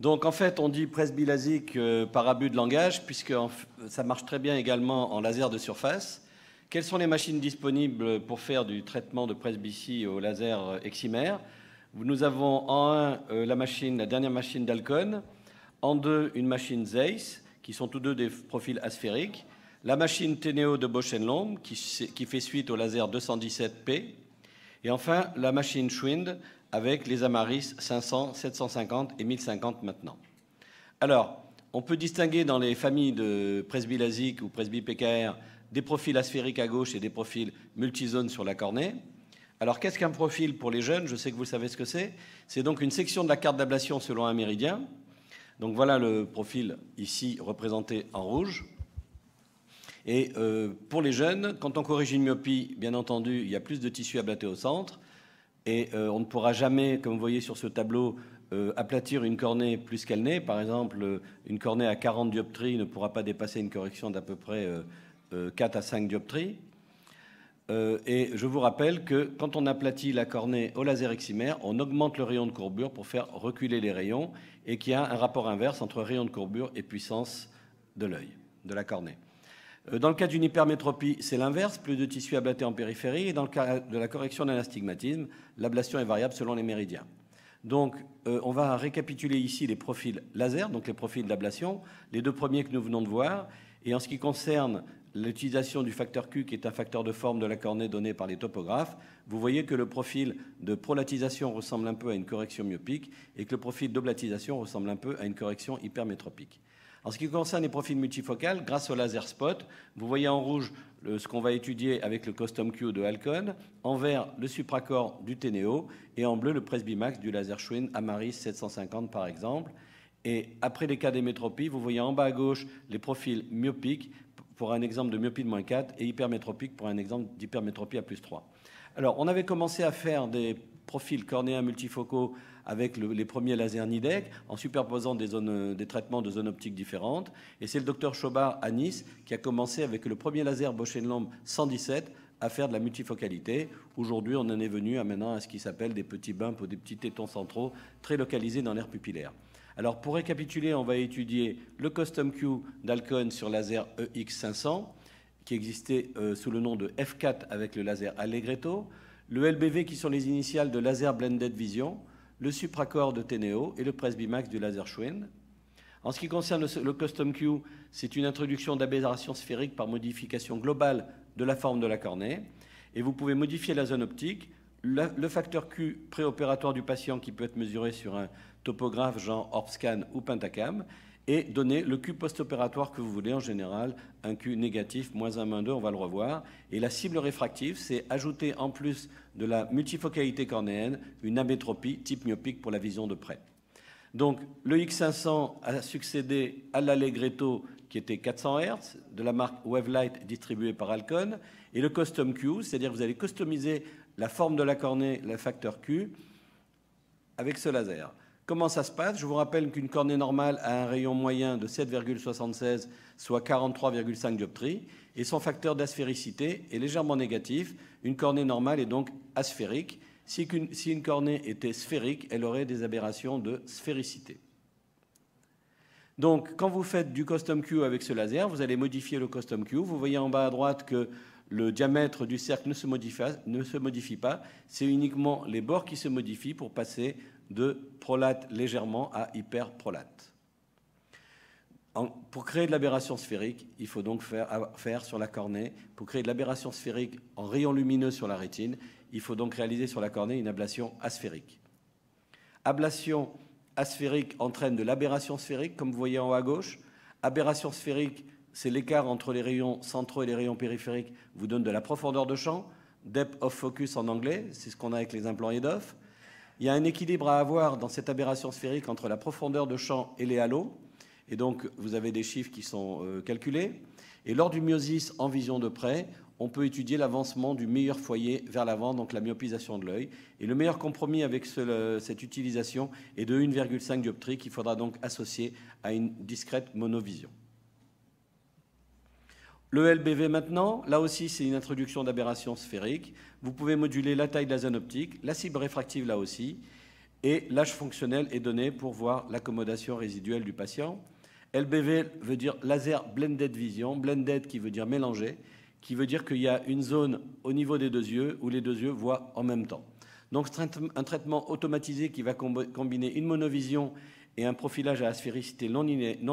Donc en fait, on dit presbylasik par abus de langage, puisque ça marche très bien également en laser de surface. Quelles sont les machines disponibles pour faire du traitement de presbytie au laser excimer? Nous avons en 1 la dernière machine d'Alcon, en 2 une machine Zeiss, qui sont tous deux des profils asphériques, la machine Teneo de Bausch & Lomb, qui fait suite au laser 217P, et enfin la machine Schwind avec les Amaris 500, 750 et 1050 maintenant. Alors, on peut distinguer dans les familles de presbylasik ou presby-PKR des profils asphériques à gauche et des profils multizones sur la cornée. Alors, qu'est-ce qu'un profil pour les jeunes? Je sais que vous savez ce que c'est. C'est donc une section de la carte d'ablation selon un méridien. Donc voilà le profil ici représenté en rouge. Et pour les jeunes, quand on corrige une myopie, bien entendu, il y a plus de tissu ablaté au centre. Et on ne pourra jamais, comme vous voyez sur ce tableau, aplatir une cornée plus qu'elle n'est. Par exemple, une cornée à 40 dioptries ne pourra pas dépasser une correction d'à peu près 4 à 5 dioptries. Et je vous rappelle que quand on aplatit la cornée au laser excimer, on augmente le rayon de courbure pour faire reculer les rayons et qu'il y a un rapport inverse entre rayon de courbure et puissance de l'œil, de la cornée. Dans le cas d'une hypermétropie, c'est l'inverse, plus de tissu ablaté en périphérie. Et dans le cas de la correction d'un astigmatisme, l'ablation est variable selon les méridiens. Donc, on va récapituler ici les profils laser, donc les profils d'ablation, les deux premiers que nous venons de voir. Et en ce qui concerne l'utilisation du facteur Q, qui est un facteur de forme de la cornée donné par les topographes, vous voyez que le profil de prolatisation ressemble un peu à une correction myopique et que le profil d'oblatisation ressemble un peu à une correction hypermétropique. En ce qui concerne les profils multifocales, grâce au laser spot, vous voyez en rouge ce qu'on va étudier avec le Custom Q de Alcon, en vert le supracorps du Teneo et en bleu le Presbymax du laser Schwinn Amaris 750 par exemple. Et après les cas d'émétropie, vous voyez en bas à gauche les profils myopiques pour un exemple de myopie de moins 4 et hypermétropique pour un exemple d'hypermétropie à plus 3. Alors, on avait commencé à faire des profils cornéens multifocaux avec les premiers lasers Nidec en superposant des traitements de zones optiques différentes. Et c'est le docteur Chobard à Nice qui a commencé avec le premier laser Bausch & Lomb 117 à faire de la multifocalité. Aujourd'hui, on en est venu à ce qui s'appelle des petits bumps ou des petits tétons centraux très localisés dans l'aire pupillaire. Alors, pour récapituler, on va étudier le Custom Q d'Alcon sur laser EX500, qui existait sous le nom de F4 avec le laser Allegretto, le LBV qui sont les initiales de laser Blended Vision, le supracorps de Teneo et le Presbymax du laser Schwinn. En ce qui concerne le Custom Q, c'est une introduction d'aberration sphérique par modification globale de la forme de la cornée. Et vous pouvez modifier la zone optique, le facteur Q préopératoire du patient qui peut être mesuré sur un topographe genre Orbscan ou Pentacam, et donner le Q post-opératoire que vous voulez, en général, un Q négatif, -1, -2, on va le revoir. Et la cible réfractive, c'est ajouter en plus de la multifocalité cornéenne une amétropie type myopique pour la vision de près. Donc le X500 a succédé à l'Allegretto qui était 400 Hz, de la marque Wavelight distribuée par Alcon, et le Custom Q, c'est-à-dire que vous allez customiser la forme de la cornée, le facteur Q, avec ce laser. Comment ça se passe? Je vous rappelle qu'une cornée normale a un rayon moyen de 7,76, soit 43,5 dioptries, et son facteur d'aspéricité est légèrement négatif. Une cornée normale est donc asphérique. Si une cornée était sphérique, elle aurait des aberrations de sphéricité. Donc, quand vous faites du Custom Q avec ce laser, vous allez modifier le Custom Q. Vous voyez en bas à droite que le diamètre du cercle ne se modifie pas. C'est uniquement les bords qui se modifient pour passer de prolate légèrement à hyperprolate. Pour créer de l'aberration sphérique, il faut donc faire sur la cornée, pour créer de l'aberration sphérique en rayon lumineux sur la rétine, il faut donc réaliser sur la cornée une ablation asphérique. Ablation asphérique entraîne de l'aberration sphérique, comme vous voyez en haut à gauche. Aberration sphérique, c'est l'écart entre les rayons centraux et les rayons périphériques, vous donne de la profondeur de champ, depth of focus en anglais, c'est ce qu'on a avec les implants EDOF. Il y a un équilibre à avoir dans cette aberration sphérique entre la profondeur de champ et les halos, et donc vous avez des chiffres qui sont calculés. Et lors du myosis en vision de près, on peut étudier l'avancement du meilleur foyer vers l'avant, donc la myopisation de l'œil. Et le meilleur compromis avec cette utilisation est de 1,5 dioptrie qu'il faudra donc associer à une discrète monovision. Le LBV maintenant, là aussi c'est une introduction d'aberration sphérique. Vous pouvez moduler la taille de la zone optique, la cible réfractive là aussi. Et l'âge fonctionnel est donné pour voir l'accommodation résiduelle du patient. LBV veut dire laser blended vision, blended qui veut dire mélangé, qui veut dire qu'il y a une zone au niveau des deux yeux où les deux yeux voient en même temps. Donc c'est un traitement automatisé qui va combiner une monovision et un profilage à la sphéricité non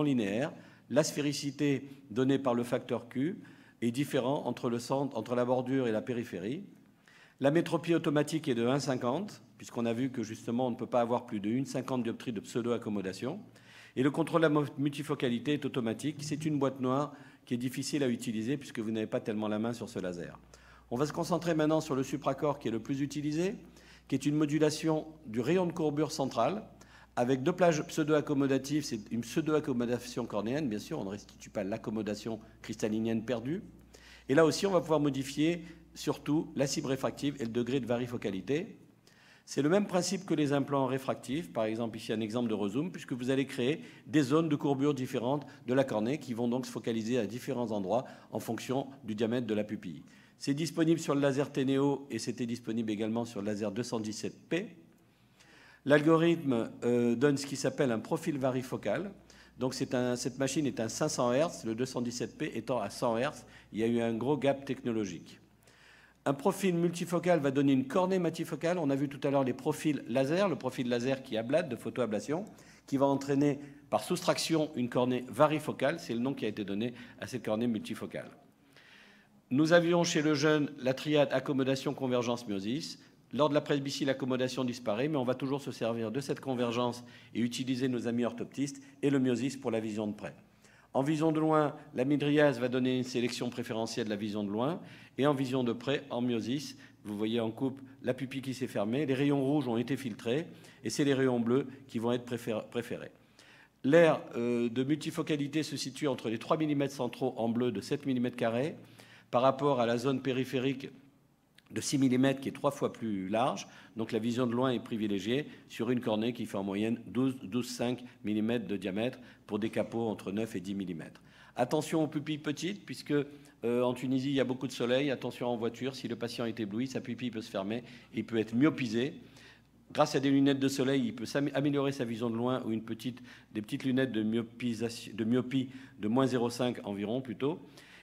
linéaire. La sphéricité donnée par le facteur Q est différente entre le centre, entre la bordure et la périphérie. La métropie automatique est de 1,50, puisqu'on a vu que justement on ne peut pas avoir plus de 1,50 dioptrie de pseudo-accommodation. Et le contrôle de la multifocalité est automatique. C'est une boîte noire qui est difficile à utiliser puisque vous n'avez pas tellement la main sur ce laser. On va se concentrer maintenant sur le supracorps qui est le plus utilisé, qui est une modulation du rayon de courbure central avec deux plages pseudo-accommodatives. C'est une pseudo-accommodation cornéenne, bien sûr, on ne restitue pas l'accommodation cristallinienne perdue. Et là aussi, on va pouvoir modifier surtout la cible réfractive et le degré de varifocalité. C'est le même principe que les implants réfractifs, par exemple ici un exemple de rezoom, puisque vous allez créer des zones de courbure différentes de la cornée qui vont donc se focaliser à différents endroits en fonction du diamètre de la pupille. C'est disponible sur le laser Teneo et c'était disponible également sur le laser 217P. L'algorithme donne ce qui s'appelle un profil varifocal. Donc cette machine est à 500 Hz, le 217P étant à 100 Hz. Il y a eu un gros gap technologique. Un profil multifocal va donner une cornée multifocale. On a vu tout à l'heure les profils laser, le profil laser qui ablate de photoablation, qui va entraîner par soustraction une cornée varifocale. C'est le nom qui a été donné à cette cornée multifocale. Nous avions chez le jeune la triade accommodation, convergence, myosis. Lors de la presbytie, l'accommodation disparaît, mais on va toujours se servir de cette convergence et utiliser nos amis orthoptistes et le myosis pour la vision de près. En vision de loin, la midriase va donner une sélection préférentielle de la vision de loin. Et en vision de près, en myosis, vous voyez en coupe la pupille qui s'est fermée. Les rayons rouges ont été filtrés et c'est les rayons bleus qui vont être préférés. L'aire de multifocalité se situe entre les 3 mm centraux en bleu de 7 mm carrés par rapport à la zone périphérique de 6 mm qui est 3 fois plus large. Donc la vision de loin est privilégiée sur une cornée qui fait en moyenne 12,5 mm de diamètre pour des capots entre 9 et 10 mm. Attention aux pupilles petites puisque en Tunisie il y a beaucoup de soleil. Attention en voiture, si le patient est ébloui, sa pupille peut se fermer et il peut être myopisé. Grâce à des lunettes de soleil, il peut améliorer sa vision de loin ou des petites lunettes de myopie de moins 0,5 environ plutôt.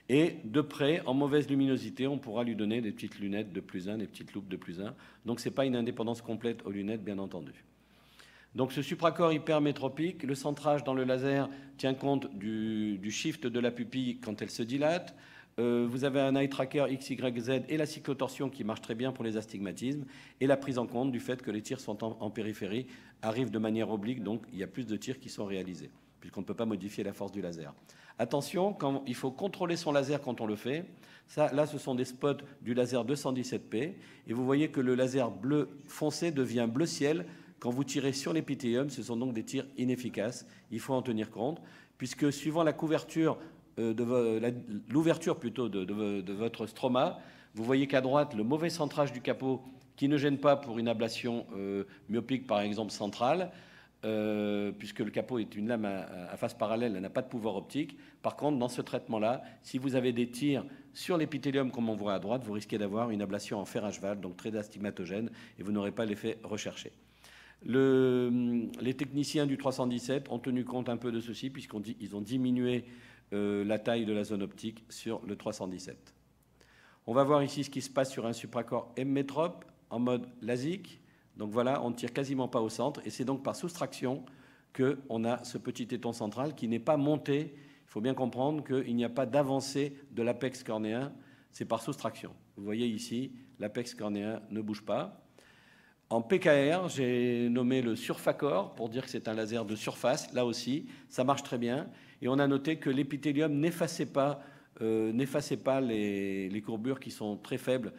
Et de près, en mauvaise luminosité, on pourra lui donner des petites lunettes de plus 1, des petites loupes de plus 1. Donc ce n'est pas une indépendance complète aux lunettes, bien entendu. Donc ce supracorps hypermétropique, le centrage dans le laser tient compte du shift de la pupille quand elle se dilate. Vous avez un eye tracker XYZ et la cyclotorsion qui marche très bien pour les astigmatismes et la prise en compte du fait que les tirs sont en périphérie, arrivent de manière oblique, donc il y a plus de tirs qui sont réalisés, puisqu'on ne peut pas modifier la force du laser. Attention, quand il faut contrôler son laser quand on le fait. Là, ce sont des spots du laser 217P. Et vous voyez que le laser bleu foncé devient bleu ciel quand vous tirez sur l'épithélium. Ce sont donc des tirs inefficaces. Il faut en tenir compte, puisque suivant la couverture, l'ouverture plutôt de votre stroma, vous voyez qu'à droite, le mauvais centrage du capot qui ne gêne pas pour une ablation myopique, par exemple, centrale, puisque le capot est une lame à face parallèle, elle n'a pas de pouvoir optique. Par contre, dans ce traitement-là, si vous avez des tirs sur l'épithélium, comme on voit à droite, vous risquez d'avoir une ablation en fer à cheval, donc très astigmatogène, et vous n'aurez pas l'effet recherché. Les techniciens du 317 ont tenu compte un peu de ceci, puisqu'ils ont diminué la taille de la zone optique sur le 317. On va voir ici ce qui se passe sur un supracorps M-métrope en mode LASIK. Donc voilà, on ne tire quasiment pas au centre et c'est donc par soustraction qu'on a ce petit téton central qui n'est pas monté. Il faut bien comprendre qu'il n'y a pas d'avancée de l'apex cornéen, c'est par soustraction. Vous voyez ici, l'apex cornéen ne bouge pas. En PKR, j'ai nommé le Surfacor pour dire que c'est un laser de surface. Là aussi, ça marche très bien. Et on a noté que l'épithélium n'effaçait pas les courbures qui sont très faibles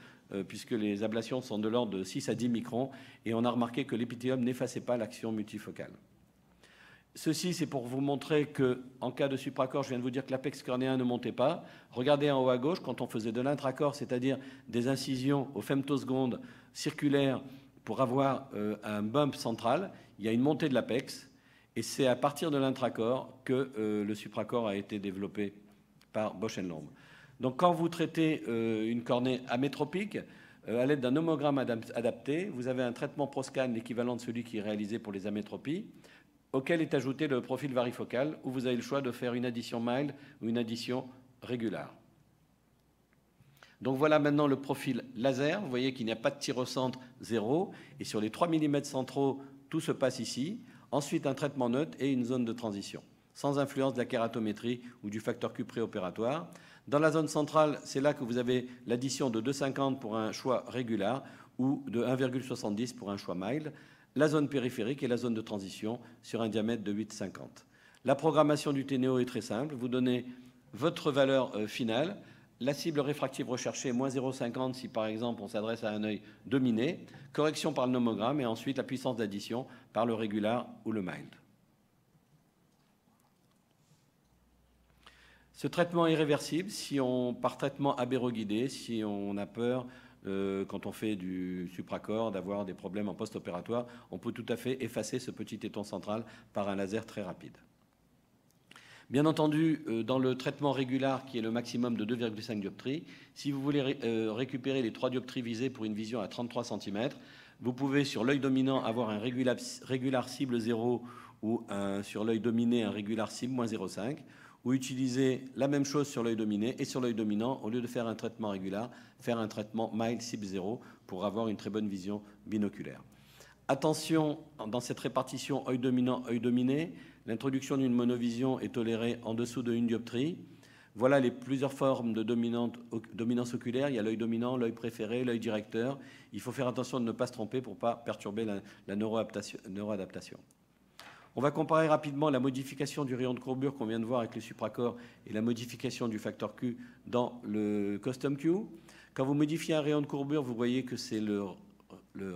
puisque les ablations sont de l'ordre de 6 à 10 microns, et on a remarqué que l'épithélium n'effaçait pas l'action multifocale. Ceci, c'est pour vous montrer qu'en cas de supracorps, je viens de vous dire que l'apex cornéen ne montait pas. Regardez en haut à gauche, quand on faisait de l'intracorps, c'est-à-dire des incisions aux femtosecondes circulaires pour avoir un bump central, il y a une montée de l'apex, et c'est à partir de l'intracorps que le supracorps a été développé par Bosch & Lomb. Donc quand vous traitez une cornée amétropique, à l'aide d'un nomogramme adapté, vous avez un traitement ProScan, l'équivalent de celui qui est réalisé pour les amétropies, auquel est ajouté le profil varifocal, où vous avez le choix de faire une addition mild ou une addition régulière. Donc voilà maintenant le profil laser. Vous voyez qu'il n'y a pas de tyrocentre 0. Et sur les 3 mm centraux, tout se passe ici. Ensuite, un traitement neutre et une zone de transition, sans influence de la kératométrie ou du facteur Q préopératoire. Dans la zone centrale, c'est là que vous avez l'addition de 2,50 pour un choix régulier ou de 1,70 pour un choix mild. La zone périphérique et la zone de transition sur un diamètre de 8,50. La programmation du TNO est très simple. Vous donnez votre valeur finale. La cible réfractive recherchée, moins 0,50 si par exemple on s'adresse à un œil dominé. Correction par le nomogramme et ensuite la puissance d'addition par le régulier ou le mild. Ce traitement est réversible si on, par traitement abéroguidé, si on a peur quand on fait du supracor d'avoir des problèmes en post-opératoire, on peut tout à fait effacer ce petit éton central par un laser très rapide. Bien entendu, dans le traitement régulier, qui est le maximum de 2,5 dioptries, si vous voulez récupérer les 3 dioptries visées pour une vision à 33 cm, vous pouvez sur l'œil dominant avoir un régulier cible 0 ou sur l'œil dominé un régulier cible moins 0,5, ou utiliser la même chose sur l'œil dominé et sur l'œil dominant, au lieu de faire un traitement régulier, faire un traitement mild cible 0 pour avoir une très bonne vision binoculaire. Attention, dans cette répartition œil dominant, œil dominé, l'introduction d'une monovision est tolérée en dessous de 1 dioptrie. Voilà les plusieurs formes de dominance oculaire. Il y a l'œil dominant, l'œil préféré, l'œil directeur. Il faut faire attention de ne pas se tromper pour ne pas perturber la neuroadaptation. On va comparer rapidement la modification du rayon de courbure qu'on vient de voir avec le supracor et la modification du facteur Q dans le custom Q. Quand vous modifiez un rayon de courbure, vous voyez que c'est le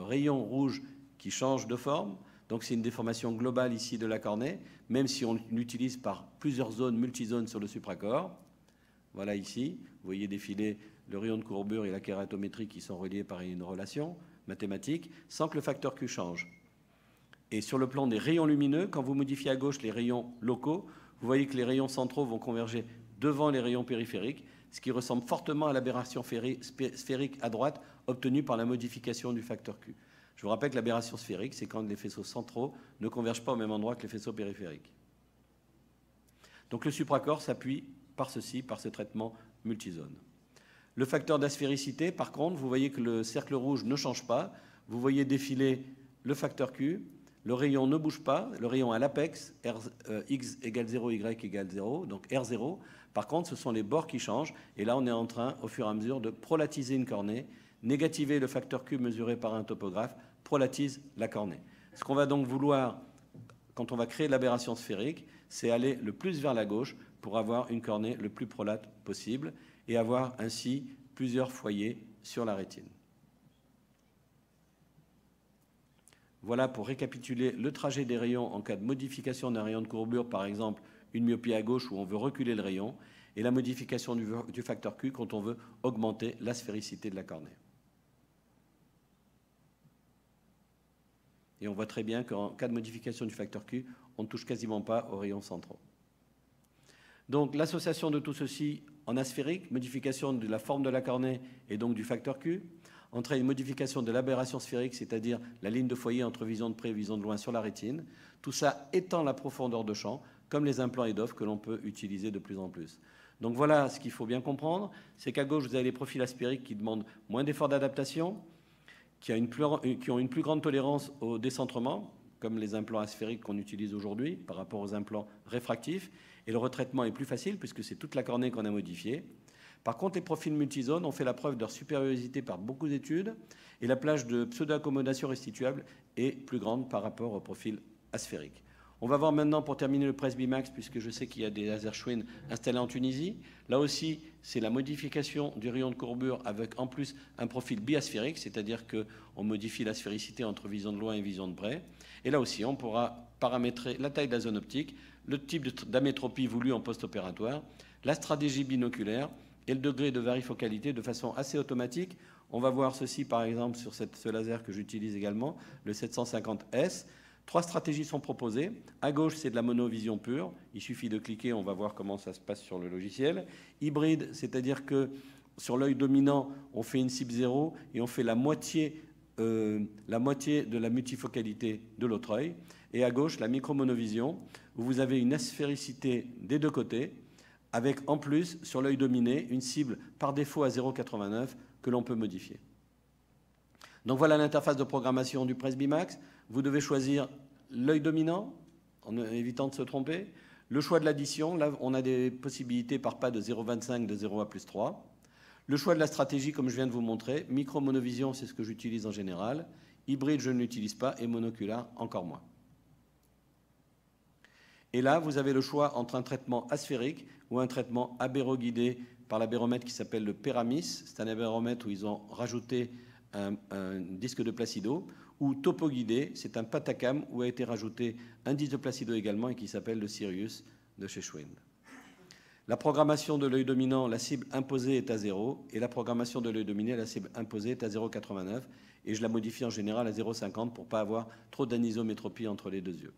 rayon rouge qui change de forme. Donc c'est une déformation globale ici de la cornée, même si on l'utilise par plusieurs zones, multizones sur le supracor. Voilà ici, vous voyez défiler le rayon de courbure et la kératométrie qui sont reliés par une relation mathématique, sans que le facteur Q change. Et sur le plan des rayons lumineux, quand vous modifiez à gauche les rayons locaux, vous voyez que les rayons centraux vont converger devant les rayons périphériques, ce qui ressemble fortement à l'aberration sphérique à droite obtenue par la modification du facteur Q. Je vous rappelle que l'aberration sphérique, c'est quand les faisceaux centraux ne convergent pas au même endroit que les faisceaux périphériques. Donc le supracor s'appuie par ceci, par ce traitement multizone. Le facteur d'asphérisité, par contre, vous voyez que le cercle rouge ne change pas. Vous voyez défiler le facteur Q. Le rayon ne bouge pas. Le rayon à l'apex, x égale 0, y égale 0, donc R0. Par contre, ce sont les bords qui changent. Et là, on est en train, au fur et à mesure, de prolatiser une cornée. Négativer le facteur Q mesuré par un topographe prolatise la cornée. Ce qu'on va donc vouloir, quand on va créer l'aberration sphérique, c'est aller le plus vers la gauche pour avoir une cornée le plus prolate possible et avoir ainsi plusieurs foyers sur la rétine. Voilà pour récapituler le trajet des rayons en cas de modification d'un rayon de courbure, par exemple une myopie à gauche où on veut reculer le rayon, et la modification du facteur Q quand on veut augmenter la sphéricité de la cornée. Et on voit très bien qu'en cas de modification du facteur Q, on ne touche quasiment pas aux rayons centraux. Donc l'association de tout ceci en asphérique, modification de la forme de la cornée et donc du facteur Q, entraîne une modification de l'aberration sphérique, c'est-à-dire la ligne de foyer entre vision de près et vision de loin sur la rétine. Tout ça étend la profondeur de champ, comme les implants EDOF que l'on peut utiliser de plus en plus. Donc voilà ce qu'il faut bien comprendre, c'est qu'à gauche, vous avez les profils asphériques qui demandent moins d'efforts d'adaptation, qui ont une plus grande tolérance au décentrement, comme les implants asphériques qu'on utilise aujourd'hui par rapport aux implants réfractifs. Et le retraitement est plus facile puisque c'est toute la cornée qu'on a modifiée. Par contre, les profils multizones ont fait la preuve de leur supériorité par beaucoup d'études et la plage de pseudo-accommodation restituable est plus grande par rapport au profil asphérique. On va voir maintenant, pour terminer, le Presbymax, puisque je sais qu'il y a des laser Schwinn installés en Tunisie. Là aussi, c'est la modification du rayon de courbure avec en plus un profil biasphérique, c'est-à-dire qu'on modifie la sphéricité entre vision de loin et vision de près. Et là aussi, on pourra paramétrer la taille de la zone optique, le type d'amétropie voulu en post-opératoire, la stratégie binoculaire et le degré de varifocalité de façon assez automatique. On va voir ceci, par exemple, sur ce laser que j'utilise également, le 750S. 3 stratégies sont proposées. À gauche, c'est de la monovision pure. Il suffit de cliquer, on va voir comment ça se passe sur le logiciel. Hybride, c'est-à-dire que sur l'œil dominant, on fait une cible 0 et on fait la moitié de la multifocalité de l'autre œil. Et à gauche, la micromonovision, où vous avez une asphéricité des deux côtés, avec en plus, sur l'œil dominé, une cible par défaut à 0,89 que l'on peut modifier. Donc voilà l'interface de programmation du Presbymax. Vous devez choisir l'œil dominant, en évitant de se tromper. Le choix de l'addition, là on a des possibilités par pas de 0,25, de 0 à plus 3. Le choix de la stratégie, comme je viens de vous montrer. Micro-monovision, c'est ce que j'utilise en général. Hybride, je ne l'utilise pas. Et monoculaire, encore moins. Et là, vous avez le choix entre un traitement asphérique ou un traitement abéroguidé par l'abéromètre qui s'appelle le Péramis. C'est un abéromètre où ils ont rajouté un disque de Placido. Ou topoguidé, c'est un Patacam où a été rajouté un disque de Placido également et qui s'appelle le Sirius de chez Schwinn. La programmation de l'œil dominant, la cible imposée est à 0, et la programmation de l'œil dominé, la cible imposée est à 0,89, et je la modifie en général à 0,50 pour ne pas avoir trop d'anisométropie entre les deux yeux.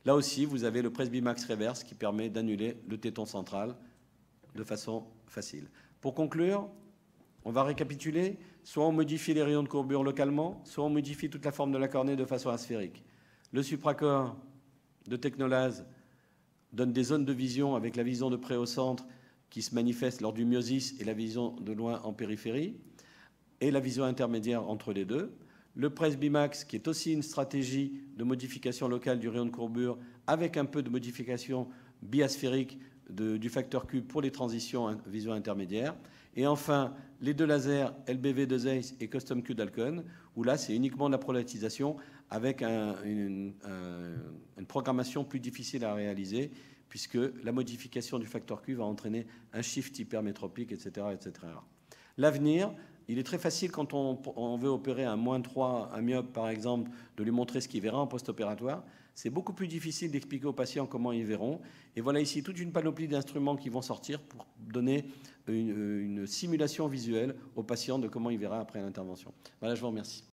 Là aussi, vous avez le Presbymax Reverse qui permet d'annuler le téton central de façon facile. Pour conclure, on va récapituler. Soit on modifie les rayons de courbure localement, soit on modifie toute la forme de la cornée de façon asphérique. Le supracorps de Technolase donne des zones de vision avec la vision de près au centre qui se manifeste lors du myosis et la vision de loin en périphérie, et la vision intermédiaire entre les deux. Le Presbymax, qui est aussi une stratégie de modification locale du rayon de courbure, avec un peu de modification biasphérique du facteur Q pour les transitions vision intermédiaire. Et enfin, les deux lasers LBV de Zeiss et Custom Q d'Alcon, où là, c'est uniquement de la prolatisation avec une programmation plus difficile à réaliser, puisque la modification du facteur Q va entraîner un shift hypermétropique, etc. etc. L'avenir, il est très facile quand on veut opérer un -3, un myope par exemple, de lui montrer ce qu'il verra en post-opératoire. C'est beaucoup plus difficile d'expliquer aux patients comment ils verront. Et voilà ici toute une panoplie d'instruments qui vont sortir pour donner une simulation visuelle aux patients de comment il verra après l'intervention. Voilà, je vous remercie.